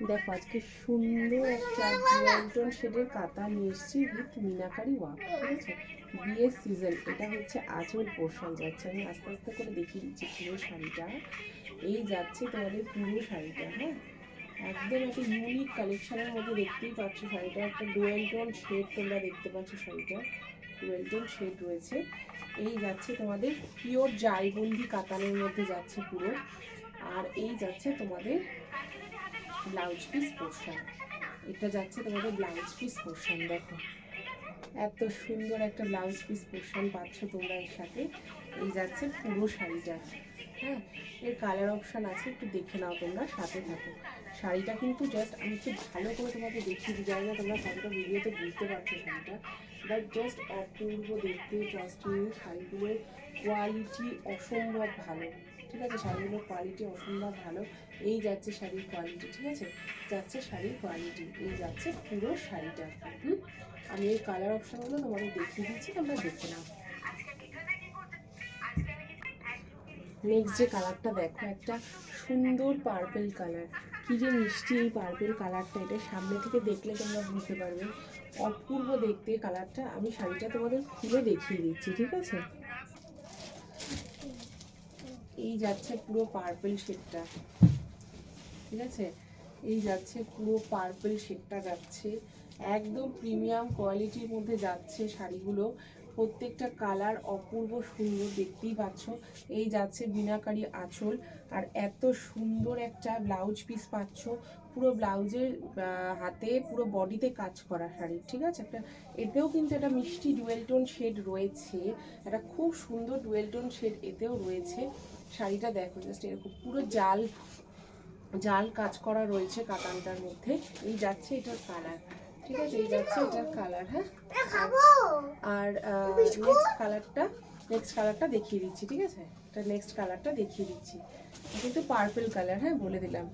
দেখো আজকে সুন্দর একটা ডুয়াল শেডের কাতা নিয়ে এসেছি উইথ মিনাকারি ওয়ার্ক, ঠিক আছে। বিয়ের সিজন, এটা হচ্ছে আঁচল পোর্শন যাচ্ছে। আমি আস্তে আস্তে করে দেখিয়ে দিচ্ছি পুরো শাড়িটা। এই যাচ্ছে তোমাদের পুরো শাড়িটা, হ্যাঁ। একদম একটা ইউনিক কালেকশনের মধ্যে দেখতেই পাচ্ছ শাড়িটা, একটা ডুয়েল টোন শেড তোমরা দেখতে পাচ্ছ শাড়িটা, ডুয়েল টোন শেড রয়েছে। এই যাচ্ছে তোমাদের পিওর জালবন্দি কাতানের মধ্যে যাচ্ছে পুরো। আর এই যাচ্ছে তোমাদের ব্লাউজ পিস পোর্শন, এটা যাচ্ছে তোমাদের ব্লাউজ পিস পোর্শন। দেখো এত সুন্দর একটা ব্লাউজ পিস পোর্শন পাচ্ছ তোমরা এর সাথে। এই যাচ্ছে পুরো শাড়িটা, হ্যাঁ। এর কালার অপশান আছে, একটু দেখে নাও তোমরা, সাথে থাকো। শাড়িটা কিন্তু জাস্ট আমি খুব ভালো করে তোমাকে দেখিয়ে দিই, জানি না তোমরা কতটা ভিডিওতে বুঝতে পারছো শাড়িটা, বাট জাস্ট অপূর্ব দেখতে। ট্রাস্ট মি, শাড়িগুলোর কোয়ালিটি অসম্ভব ভালো, ঠিক আছে। শাড়িগুলোর কোয়ালিটি অসম্ভব ভালো। এই যাচ্ছে শাড়ির কোয়ালিটি, ঠিক আছে, যাচ্ছে শাড়ির কোয়ালিটি। এই যাচ্ছে পুরো শাড়িটা। আমি এই কালার অপশানগুলো তোমাদের দেখিয়ে দিচ্ছি, তোমরা দেখে নাও। নেক্সট যে কালারটা দেখো, একটা সুন্দর পার্পেল কালার, কি যে মিষ্টি এই পার্পেল কালারটা, এটা সামনে থেকে দেখলে তোমরা বুঝতে পারবে, অপূর্ব দেখতে কালারটা। আমি শাড়িটা তোমাদের খুলে দেখিয়ে দিচ্ছি, ঠিক আছে। এই যাচ্ছে পুরো পার্পেল শেডটা, ঠিক আছে। এই যাচ্ছে পুরো পার্পেল শেডটা যাচ্ছে, একদম প্রিমিয়াম কোয়ালিটির মধ্যে যাচ্ছে শাড়িগুলো। প্রত্যেকটা কালার অপূর্ব সুন্দর, দেখতেই পাচ্ছ। এই যাচ্ছে বিনাকারি আঁচল, আর এত সুন্দর একটা ব্লাউজ পিস পাচ্ছ, পুরো ব্লাউজের হাতে পুরো বডিতে কাজ করা শাড়ি, ঠিক আছে। একটা এতেও কিন্তু একটা মিষ্টি ডুয়েল টোন শেড রয়েছে, একটা খুব সুন্দর ডুয়েল টোন শেড এতেও রয়েছে। শাড়িটা দেখো জাস্ট এরকম পুরো জাল জাল কাজ করা রয়েছে কাতানটার মধ্যে। এই যাচ্ছে এটার কালার, ঠিক আছে, এই যাচ্ছে এটার কালার, হ্যাঁ। আর নেক্সট কালারটা দেখিয়ে দিচ্ছি, ঠিক আছে। এটা নেক্সট কালারটা দেখিয়ে দিচ্ছি, কিন্তু পার্পল কালার, হ্যাঁ, বলে দিলাম।